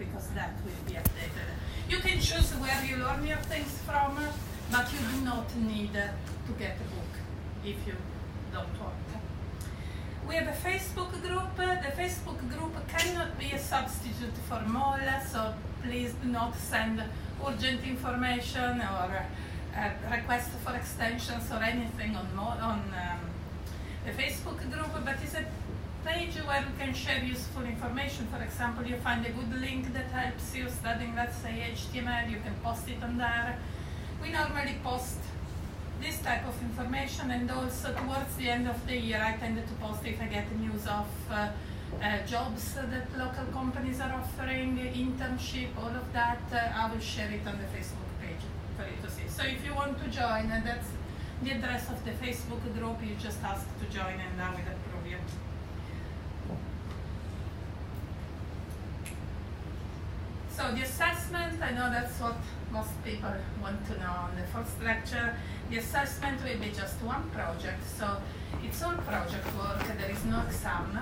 because that will be updated. You can choose where you learn your things from, but you do not need to get a book if you don't want. We have a Facebook group. The Facebook group cannot be a substitute for MOL, so please do not send urgent information or request for extensions or anything on the Facebook group, but it's a page where you can share useful information. For example, you find a good link that helps you studying, let's say, HTML, you can post it on there. We normally post this type of information, and also towards the end of the year I tend to post if I get news of jobs that local companies are offering, internship, all of that. I will share it on the Facebook page for you to see. So if you want to join, that's the address of the Facebook group, you just ask to join and I will approve you. So the assessment, I know that's what most people want to know on the first lecture. The assessment will be just one project, so it's all project work, there is no exam.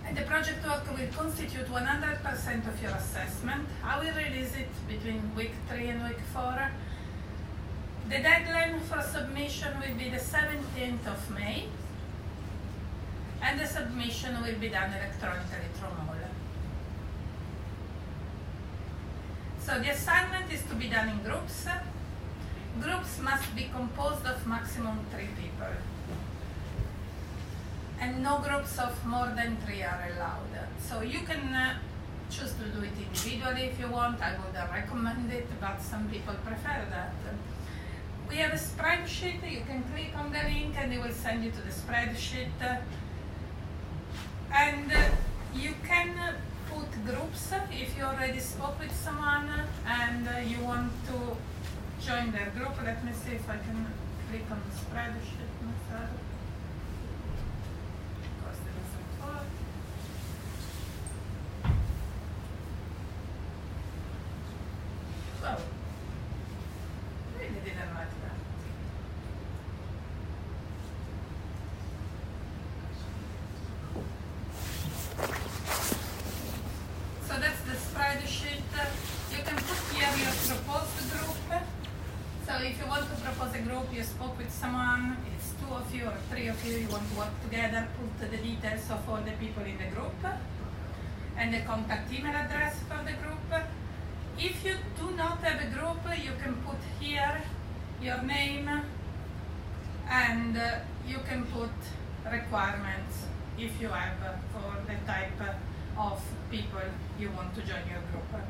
And the project work will constitute 100% of your assessment. I will release it between week 3 and week 4. The deadline for submission will be the 17th of May, and the submission will be done electronically through MOL. So the assignment is to be done in groups. Groups must be composed of maximum 3 people. And no groups of more than 3 are allowed. So you can choose to do it individually if you want. I would recommend it, but some people prefer that. We have a spreadsheet. You can click on the link and it will send you to the spreadsheet. And you can put groups if you already spoke with someone and you want to join their group. Let me see if I can click on the spreadsheet myself. Of course, it doesn't work. Oh, really didn't like that. So that's the spreadsheet. You can put here your proposed group. So if you want to propose a group, you spoke with someone, it's 2 of you or 3 of you, you want to work together, put the details of all the people in the group and the contact email address for the group. If you do not have a group, you can put here your name and you can put requirements if you have for the type of people you want to join your group.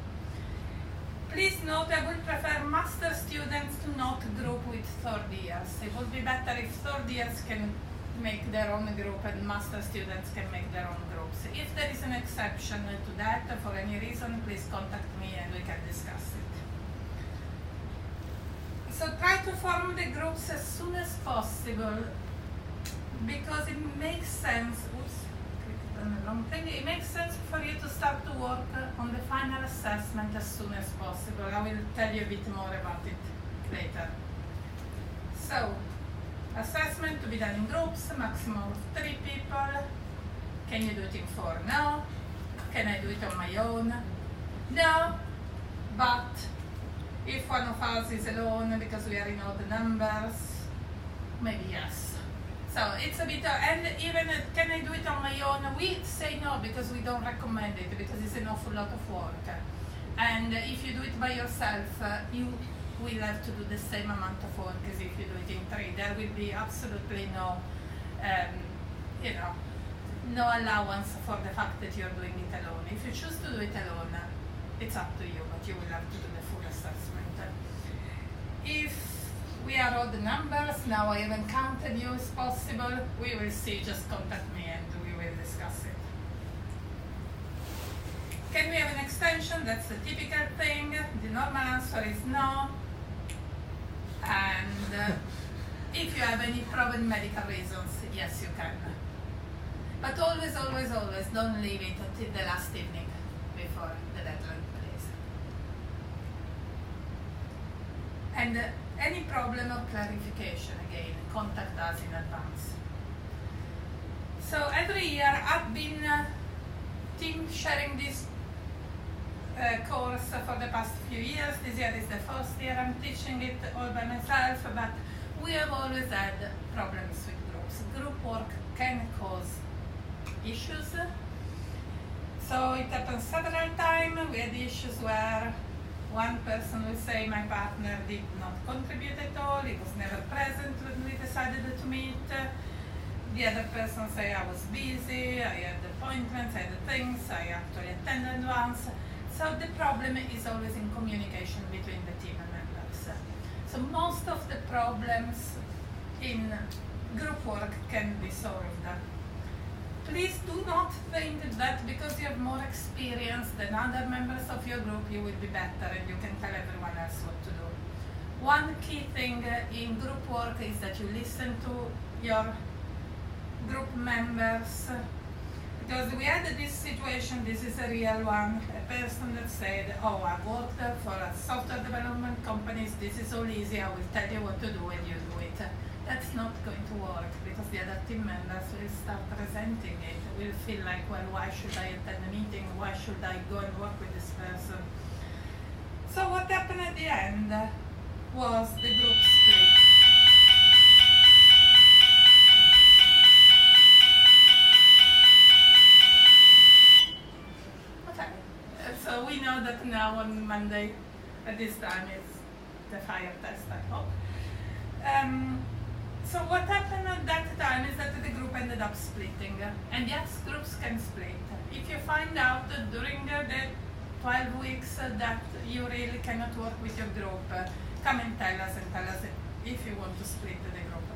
Please note, I would prefer master students to not group with third years. It would be better if third years can make their own group and master students can make their own groups. If there is an exception to that for any reason, please contact me and we can discuss it. So try to form the groups as soon as possible because it makes sense. It makes sense for you to start to work on the final assessment as soon as possible. I will tell you a bit more about it later. So, assessment to be done in groups, maximum of 3 people. Can you do it in 4? No. Can I do it on my own? No. But if one of us is alone because we are in odd numbers, maybe yes. So it's a bit, and even can I do it on my own? We say no because we don't recommend it because it's an awful lot of work. And if you do it by yourself, you will have to do the same amount of work as if you do it in 3. There will be absolutely no, no allowance for the fact that you're doing it alone. If you choose to do it alone, it's up to you, but you will have to do the full assessment. If we are odd numbers, now I haven't counted you as possible, we will see, just contact me and we will discuss it. Can we have an extension? That's the typical thing. The normal answer is no. And if you have any proven medical reasons, yes you can. But always, always, always don't leave it until the last evening before the deadline, please. And any problem or clarification, again, contact us in advance. So every year I've been team sharing this course for the past few years. This year is the first year I'm teaching it all by myself, but we have always had problems with groups. Group work can cause issues. So it happened several times. We had issues where one person will say my partner did not contribute at all, he was never present when we decided to meet. The other person say I was busy, I had appointments, I had things, I actually attended once. So the problem is always in communication between the team members. So most of the problems in group work can be solved. Please do not think that because you have more experience than other members of your group, you will be better and you can tell everyone else what to do. One key thing in group work is that you listen to your group members. Because we had this situation, this is a real one, a person that said, oh, I worked for a software development companies, this is all easy, I will tell you what to do and you do it. That's not going to work because the other team members will start resenting it, will feel like, well, why should I attend a meeting? Why should I go and work with this person? So what happened at the end was the group split. Okay, so we know that now on Monday at this time is the fire test, I hope. So what happened at that time is that the group ended up splitting. And yes, groups can split. If you find out during the 12 weeks that you really cannot work with your group, come and tell us if you want to split the group.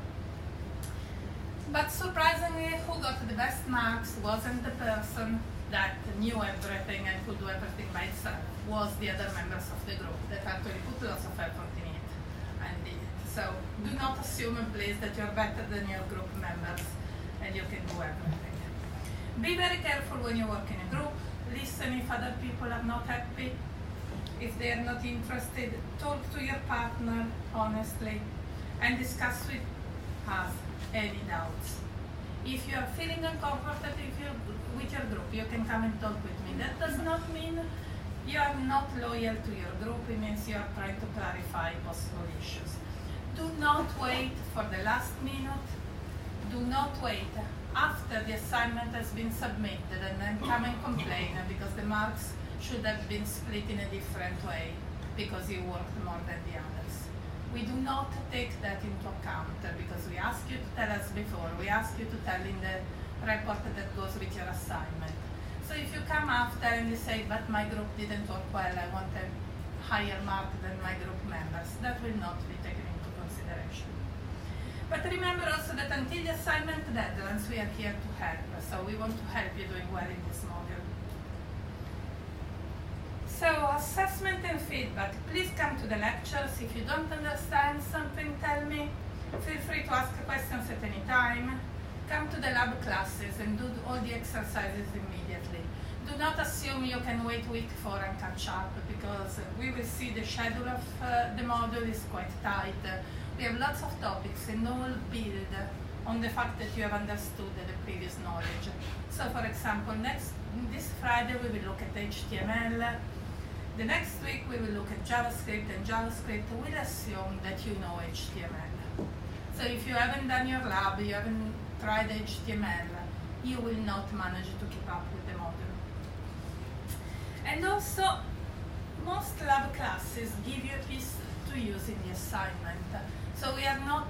But surprisingly, who got the best marks wasn't the person that knew everything and could do everything by itself, was the other members of the group that actually put lots of effort in it and did it. So do not assume, please, that you're better than your group members and you can do everything. Be very careful when you work in a group. Listen if other people are not happy. If they are not interested, talk to your partner honestly and discuss with us any doubts. If you are feeling uncomfortable with your group, you can come and talk with me. That does not mean you are not loyal to your group. It means you are trying to clarify possible issues. Do not wait for the last minute. Do not wait after the assignment has been submitted and then come and complain because the marks should have been split in a different way because you worked more than the others. We do not take that into account because we ask you to tell us before. We ask you to tell in the report that goes with your assignment. So if you come after and you say, but my group didn't work well, I want a higher mark than my group members, that will not be taken into consideration. But remember also that until the assignment deadlines, we are here to help. So we want to help you doing well in this module. So assessment and feedback. Please come to the lectures. If you don't understand something, tell me. Feel free to ask questions at any time. Come to the lab classes and do all the exercises immediately. Do not assume you can wait week 4 and catch up because we will see the schedule of the module is quite tight. We have lots of topics and all build on the fact that you have understood the previous knowledge. So for example, this Friday we will look at HTML. The next week we will look at JavaScript, and JavaScript will assume that you know HTML. So if you haven't done your lab, you haven't tried HTML, you will not manage to keep up with the module. And also, most lab classes give you a piece to use in the assignment. So we are not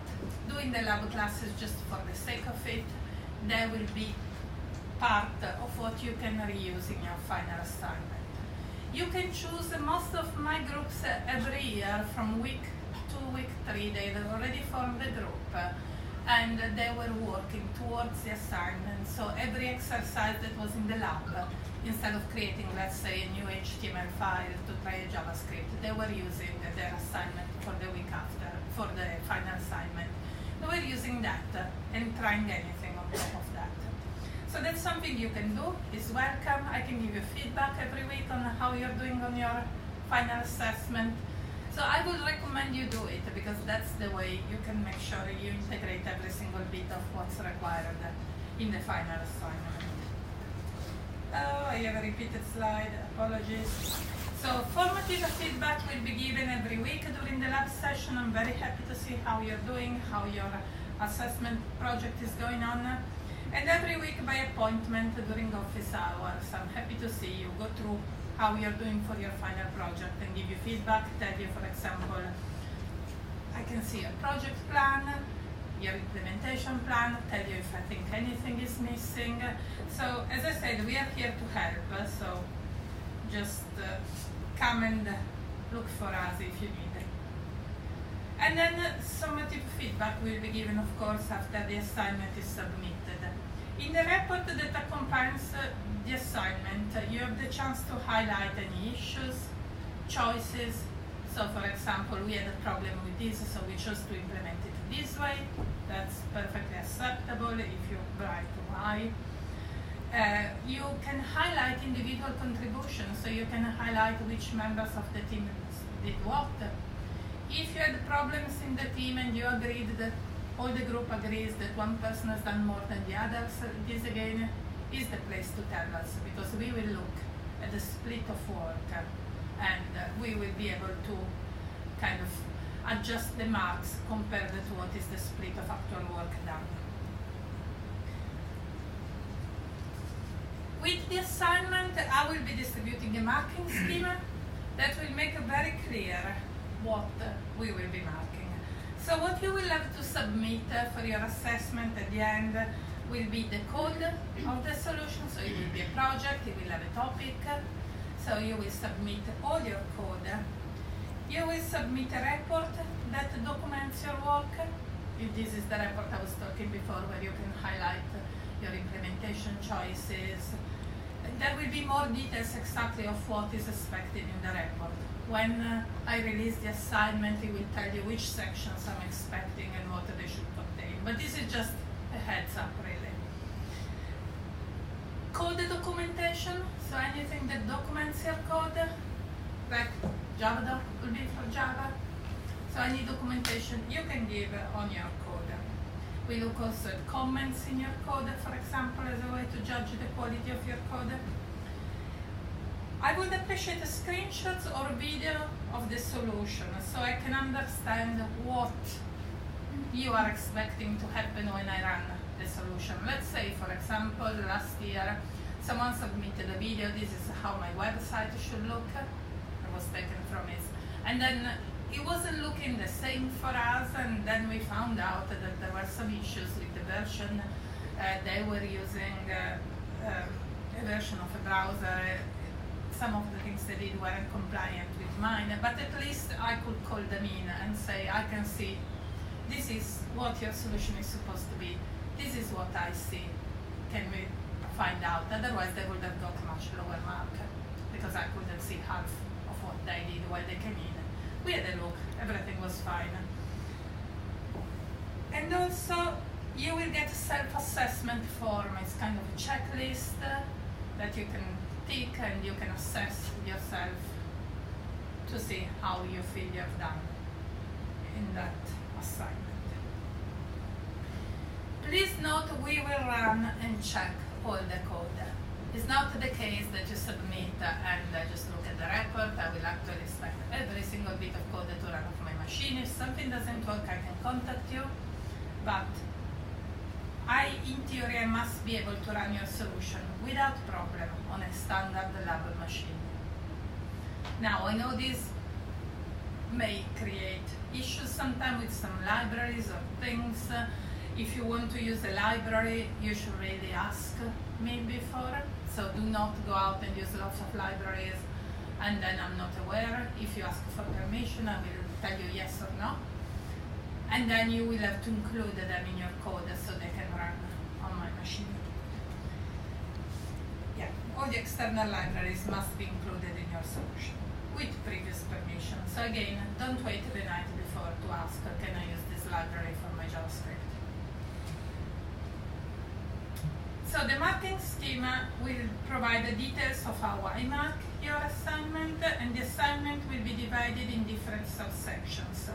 doing the lab classes just for the sake of it. They will be part of what you can reuse in your final assignment. You can choose most of my groups every year from week 2, week 3. They already formed the group and they were working towards the assignment. So every exercise that was in the lab, instead of creating, let's say, a new HTML file to try a JavaScript, they were using their assignment for the week after, for the final assignment. They were using that and trying anything on top of that. So that's something you can do. It's welcome. I can give you feedback every week on how you're doing on your final assessment. So I would recommend you do it because that's the way you can make sure you integrate every single bit of what's required in the final assignment. Oh, I have a repeated slide, apologies. So formative feedback will be given every week during the lab session. I'm very happy to see how you're doing, how your assessment project is going on. And every week by appointment during office hours. I'm happy to see you, go through how you're doing for your final project and give you feedback, tell you, for example, I can see your project plan, your implementation plan, tell you if I think anything is missing. So as I said, we are here to help, so just come and look for us if you need it. And then summative feedback will be given, of course, after the assignment is submitted. In the report that accompanies the assignment, you have the chance to highlight any issues, choices. So for example, we had a problem with this, so we chose to implement it this way. That's perfectly acceptable if you write why. You can highlight individual contributions, so you can highlight which members of the team did what. If you had problems in the team and you agreed that all the group agrees that one person has done more than the others, this again is the place to tell us, because we will look at the split of work and we will be able to kind of adjust the marks compared to what is the split of actual work done. With the assignment, I will be distributing a marking schema that will make it very clear what we will be marking. So what you will have to submit for your assessment at the end will be the code of the solution, so it will be a project, it will have a topic, so you will submit all your code. You will submit a report that documents your work. If this is the report I was talking before, where you can highlight your implementation choices. There will be more details exactly of what is expected in the report. When I release the assignment, it will tell you which sections I'm expecting and what they should contain. But this is just a heads up, really. Code documentation, so anything that documents your code, like Java will be for Java. So any documentation you can give on your code. We look also at comments in your code, for example, as a way to judge the quality of your code. I would appreciate screenshots or video of the solution, so I can understand what you are expecting to happen when I run the solution. Let's say, for example, last year someone submitted a video, this is how my website should look. It was taken from it. And then it wasn't looking the same for us, and then we found out that there were some issues with the version. They were using a version of a browser. Some of the things they did weren't compliant with mine, but at least I could call them in and say, I can see this is what your solution is supposed to be. This is what I see. Can we find out? Otherwise they would have got a much lower mark, because I couldn't see half of what they did while they came in. We had a look, everything was fine. And also, you will get a self-assessment form. It's kind of a checklist that you can tick and you can assess yourself to see how you feel you have done in that assignment. Please note, we will run and check all the code. It's not the case that you submit and I just look at the report. I will actually inspect every single bit of code to run off my machine. If something doesn't work, I can contact you. But in theory, I must be able to run your solution without problem on a standard lab machine. Now, I know this may create issues sometimes with some libraries or things. If you want to use a library, you should really ask me before. So do not go out and use lots of libraries and then I'm not aware. If you ask for permission, I will tell you yes or no. And then you will have to include them in your code so they can run on my machine. Yeah, all the external libraries must be included in your solution with previous permission. So again, don't wait the night before to ask, can I use this library for my JavaScript? So the marking schema will provide the details of how I mark your assignment, and the assignment will be divided in different subsections.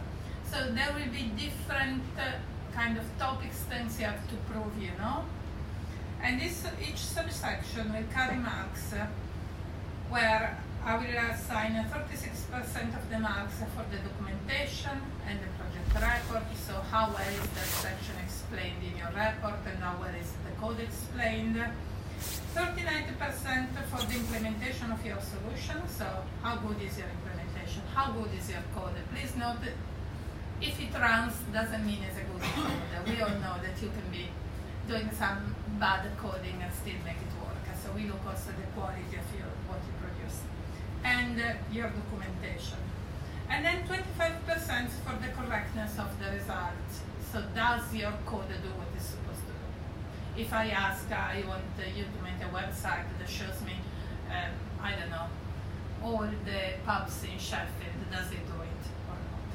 So there will be different kind of topics, things you have to prove, you know. And each subsection will carry marks where I will assign 36% of the marks for the documentation and the project report, so how well is that section explained in your report and how well is the code explained. 39% for the implementation of your solution, so how good is your implementation, how good is your code. Please note that if it runs doesn't mean it's a good code. We all know that you can be doing some bad coding and still make it work. So we look also at the quality of what you produce and your documentation. And then 25% for the correctness of the results. So does your code do what it's supposed to do? If I ask, I want you to make a website that shows me, I don't know, all the pubs in Sheffield, does it do it or not?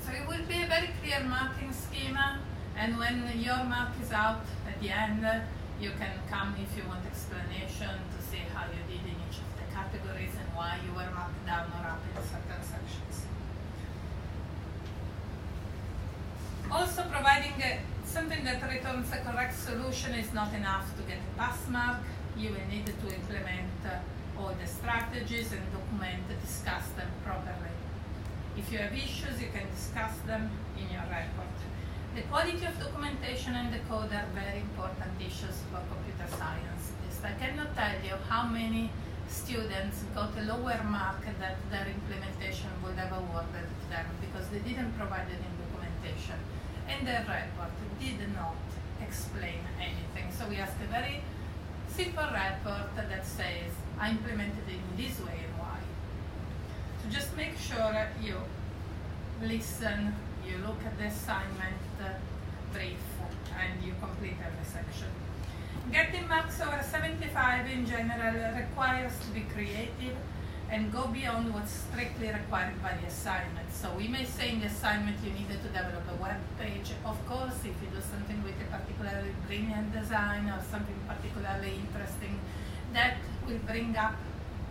So it will be a very clear marking schema, and when your mark is out at the end, you can come if you want explanation to see how you did in each of the categories and why you were marked down or up in certain sections. Also, providing something that returns a correct solution is not enough to get a pass mark. You will need to implement all the strategies and document, discuss them properly. If you have issues, you can discuss them in your report. The quality of documentation and the code are very important issues for computer scientists. I cannot tell you how many students got a lower mark that their implementation would have awarded to them because they didn't provide it in documentation. And their report did not explain anything. So we ask a very simple report that says, I implemented it in this way and why. So just make sure you listen, you look at the assignment brief, and you complete every section. Getting marks over 75 in general requires to be creative and go beyond what's strictly required by the assignment. So we may say in the assignment you needed to develop a web page. Of course, if you do something with a particularly brilliant design or something particularly interesting, that will bring up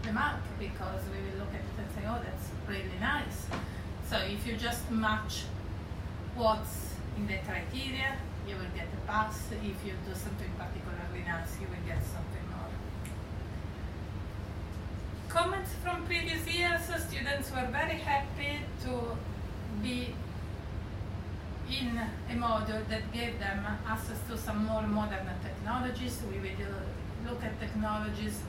the mark because we will look at it and say, oh, that's really nice. So if you just match what's in the criteria, you will get a pass. If you do something particularly nice, you will get something more. Comments from previous years, students were very happy to be in a module that gave them access to some more modern technologies. We will look at technologies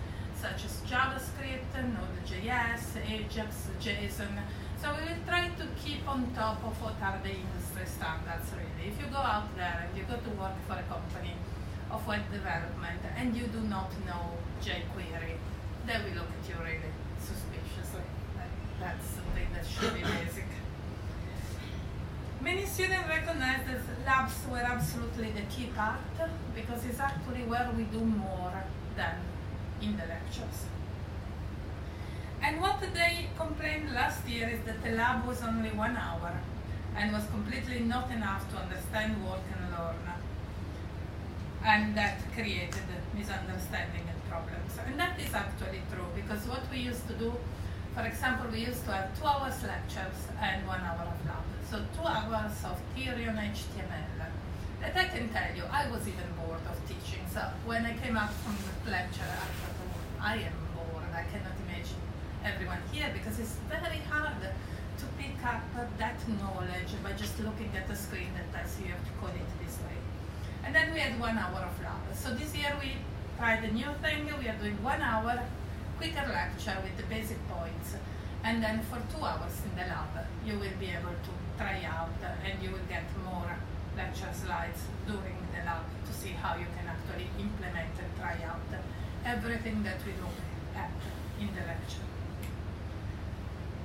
such as JavaScript, Node.js, Ajax, JSON. So we will try to keep on top of what are the industry standards really. If you go out there and you go to work for a company of web development and you do not know jQuery, they will look at you really suspiciously. That's something that should be basic. Many students recognize that labs were absolutely the key part because it's actually where we do more than in the lectures. And what they complained last year is that the lab was only 1 hour and was completely not enough to understand, work and learn. And that created misunderstanding and problems. And that is actually true because what we used to do, for example, we used to have 2 hours lectures and 1 hour of lab. So 2 hours of theory on HTML. That I can tell you, I was even bored of teaching. So when I came out from the lecture, I thought, oh, I am bored. I cannot imagine everyone here because it's very hard to pick up that knowledge by just looking at the screen that tells you have to code it this way. And then we had 1 hour of lab. So this year we tried a new thing. We are doing 1 hour quicker lecture with the basic points. And then for 2 hours in the lab, you will be able to try out and you will get more lecture slides during the lab to see how you can actually implement and try out everything that we look at in the lecture.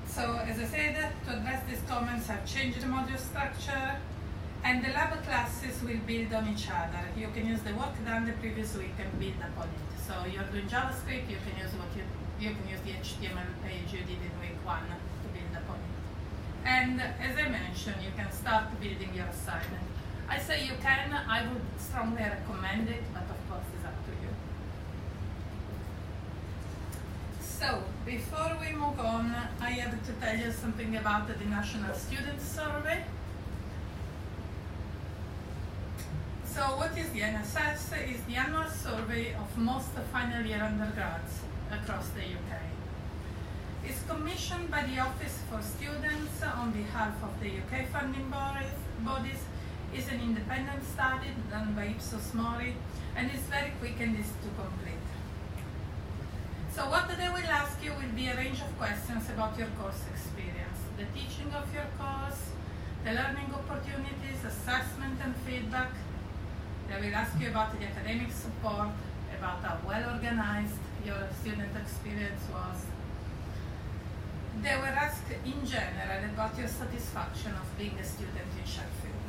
So as I said, to address these comments, I've changed the module structure and the lab classes will build on each other. You can use the work done the previous week and build upon it. So you're doing JavaScript, you can use you can use the HTML page you did in week 1 to build upon it. And as I mentioned, you can start building your assignment. I say you can, I would strongly recommend it, but of course it's up to you. So, before we move on, I have to tell you something about the National Student Survey. So So what is the NSS? It's the annual survey of most final year undergrads across the UK. It's commissioned by the Office for Students on behalf of the UK funding bodies. It's an independent study done by Ipsos Mori, and it's very quick and easy to complete. So what they will ask you will be a range of questions about your course experience, the teaching of your course, the learning opportunities, assessment and feedback. They will ask you about the academic support, about how well organized your student experience was. They were asked in general about your satisfaction of being a student in Sheffield.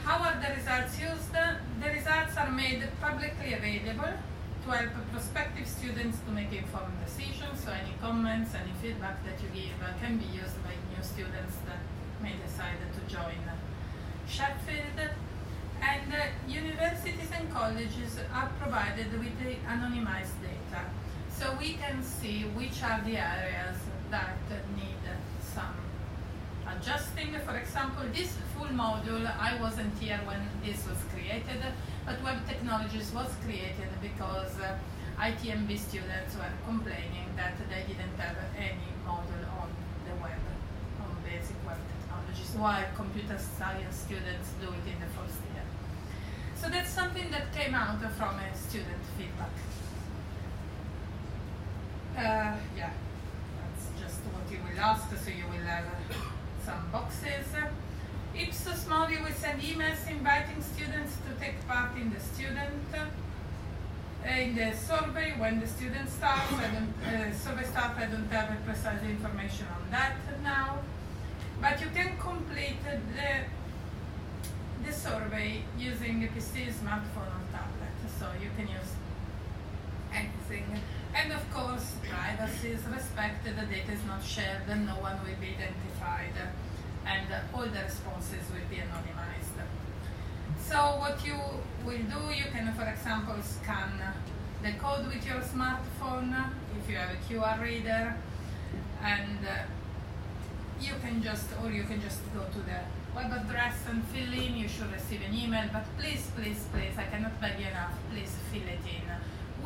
How are the results used? The results are made publicly available to help prospective students to make informed decisions, so any comments, any feedback that you give can be used by new students that may decide to join Sheffield. And universities and colleges are provided with the anonymized data, so we can see which are the areas that need some adjusting. For example, this full module, I wasn't here when this was created, but Web Technologies was created because ITMB students were complaining that they didn't have any module on the web, on basic web technologies, while computer science students do it in the first year. So that's something that came out from a student feedback. Yeah, that's just what you will ask, so you will have some boxes. Ipsos Mori will send emails inviting students to take part in the survey when the student starts. Survey starts, I don't have precise information on that now, but you can complete the survey using a PC, smartphone or tablet, so you can use anything. And of course, privacy is respected, the data is not shared, and no one will be identified, and all the responses will be anonymized. So what you will do, you can, for example, scan the code with your smartphone if you have a QR reader, and you can just go to the web address and fill in. You should receive an email, but please, please, please, I cannot beg you enough, please fill it in.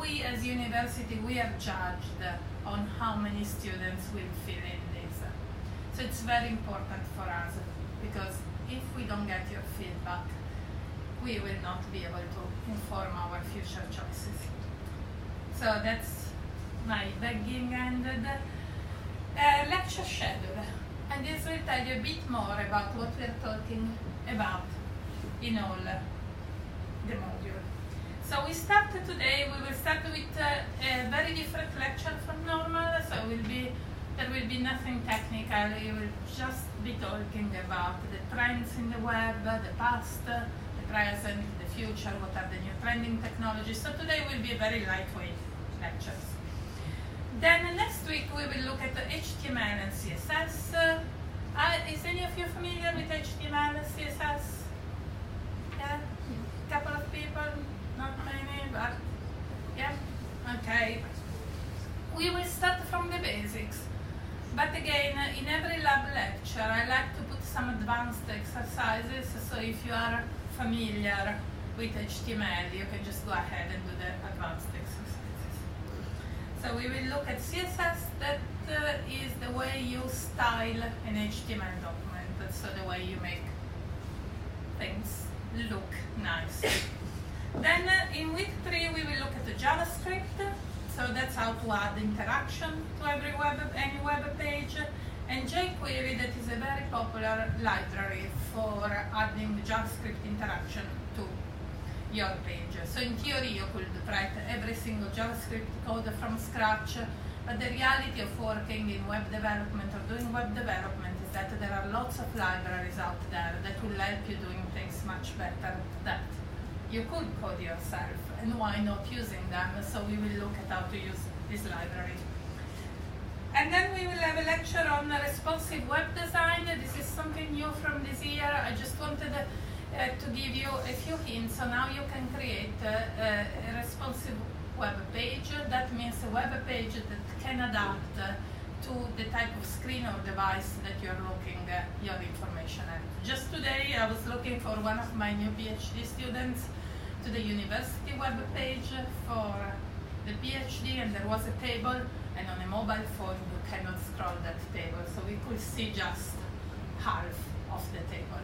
We as university, we are judged on how many students will fill in this. So it's very important for us, because if we don't get your feedback, we will not be able to inform our future choices. So that's my begging ended. Lecture schedule. And this will tell you a bit more about what we're talking about in all the module. So we started today, we will start with a very different lecture from normal, so there will be nothing technical. We will just be talking about the trends in the web, the past, the present, the future, what are the new trending technologies. So today will be a very lightweight lectures. Then next week we will look at the HTML and CSS. Is any of you familiar with HTML and CSS? Yeah? A couple of people? Not many, but yeah? Okay. We will start from the basics. But again, in every lab lecture, I like to put some advanced exercises, so if you are familiar with HTML, you can just go ahead and do the advanced exercises. So we will look at CSS, that is the way you style an HTML document, so the way you make things look nice. Then in week 3 we will look at the JavaScript, so that's how to add interaction to any web page, and jQuery, that is a very popular library for adding JavaScript interaction to your page. So in theory you could write every single JavaScript code from scratch, but the reality of working in web development or doing web development is that there are lots of libraries out there that will help you doing things much better that you could code yourself, and why not using them? So we will look at how to use this library. And then we will have a lecture on responsive web design. This is something new from this year. I just wanted to give you a few hints on how you can create a responsive web page. That means a web page that can adapt to the type of screen or device that you're looking your information at. Just today I was looking for one of my new PhD students to the university web page for the PhD, and there was a table, and on a mobile phone you cannot scroll that table, so we could see just half of the table.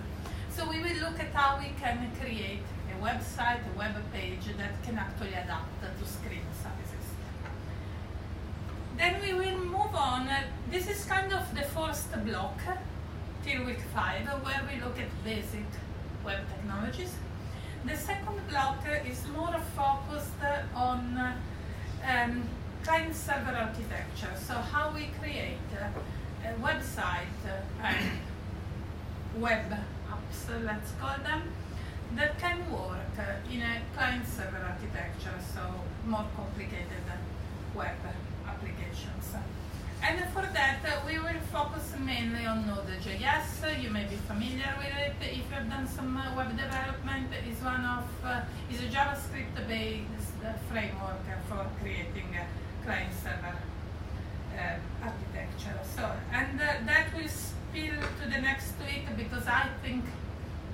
So we will look at how we can create a website, a web page that can actually adapt to screen sizes. Then we will move on. This is kind of the first block till week 5, where we look at basic web technologies. The second block is more focused on client-server architecture, so how we create a website and web apps, let's call them, that can work in a client-server architecture, so more complicated web applications. And for that, we will focus mainly on Node.js. You may be familiar with it if you've done some web development. It's a JavaScript-based framework for creating client-server architecture. So, and that will spill to the next week, because I think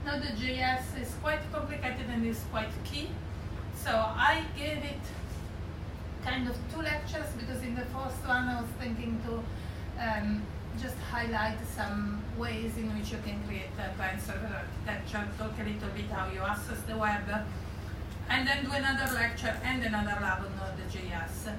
Node.js is quite complicated and is quite key. So I gave it kind of 2 lectures, because in the first one I was thinking to just highlight some ways in which you can create a client-server architecture, talk a little bit how you access the web, and then do another lecture and another lab on Node.js.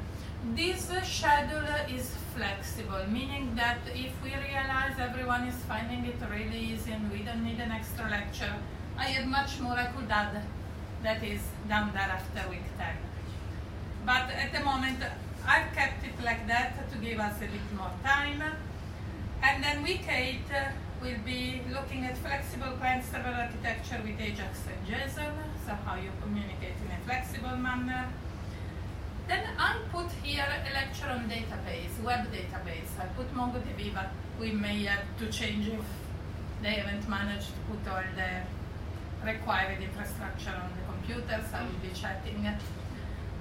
This schedule is flexible, meaning that if we realize everyone is finding it really easy and we don't need an extra lecture, I have much more I could add that is down there after week 10. But at the moment, I've kept it like that to give us a bit more time. And then week 8 will be looking at flexible client-server architecture with Ajax and JSON, so how you communicate in a flexible manner. Then I put here a lecture on database, web database. I put MongoDB, but we may have to change if they haven't managed to put all the required infrastructure on the computers. I will be chatting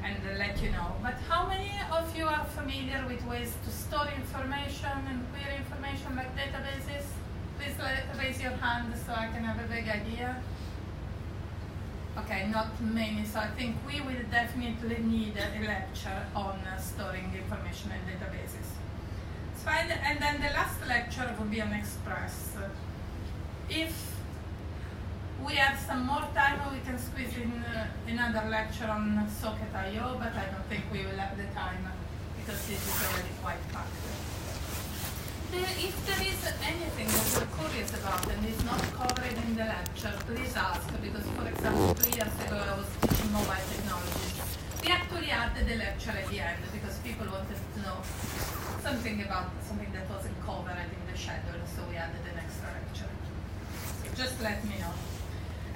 and let you know. But how many of you are familiar with ways to store information and query information like databases? Please raise your hand so I can have a vague idea. Okay, not many, so I think we will definitely need a lecture on storing information in databases. It's fine, and then the last lecture will be on Express. If we have some more time, we can squeeze in another lecture on Socket.io, but I don't think we will have the time, because this is already quite packed. If there is anything that you're curious about and is not covered in the lecture, please ask, because for example 3 years ago I was teaching mobile technology. We actually added the lecture at the end because people wanted to know something about something that wasn't covered in the schedule, so we added an extra lecture. So just let me know.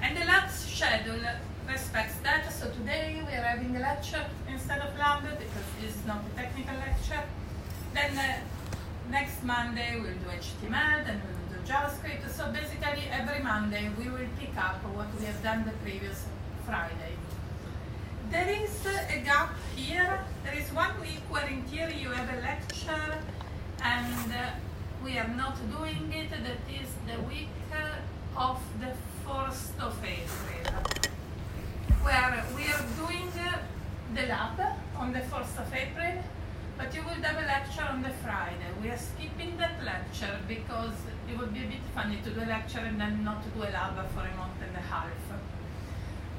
And the last schedule respects that, so today we are having a lecture instead of lab because this is not a technical lecture. Then next Monday we'll do HTML, then we'll do JavaScript. So basically every Monday we will pick up what we have done the previous Friday. There is a gap here. There is 1 week where in theory you have a lecture and we are not doing it. That is the week of the 1st of April, where we are doing the lab on the 1st of April. But you will have a lecture on the Friday. We are skipping that lecture because it would be a bit funny to do a lecture and then not to do a lab for a month and a half.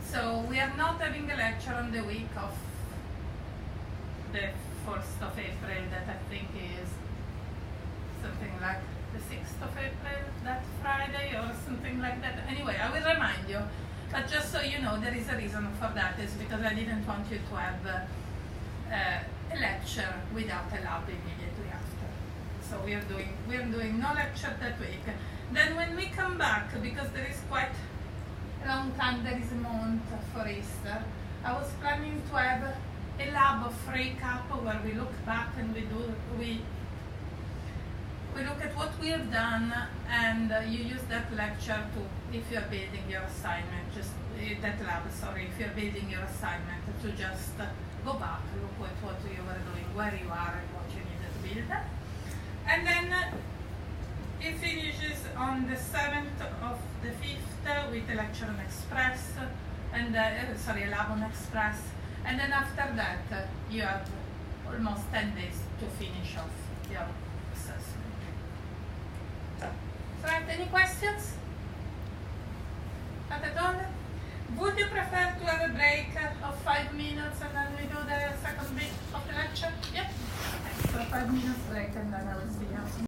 So we are not having a lecture on the week of the 1st of April, that I think is something like the 6th of April, that Friday or something like that. Anyway, I will remind you. But just so you know, there is a reason for that. Is because I didn't want you to have a lecture without a lab immediately after. So we are doing no lecture that week. Then when we come back, because there is quite a long time, there is a month for Easter, I was planning to have a lab of recap where we look back and we look at what we have done, and you use that lecture to, if you're building your assignment, just that lab, sorry, if you're building your assignment, to just go back, look at what you were doing, where you are, and what you needed to build. And then it finishes on the 7th of the 5th with the lecture on Express, and Labon Express. And then after that, you have almost 10 days to finish off your assessment. So, any questions? Not at all? Would you prefer to have a break of 5 minutes and then we do the second bit of the lecture? Yep. Okay, so 5 minutes break and then I will see you.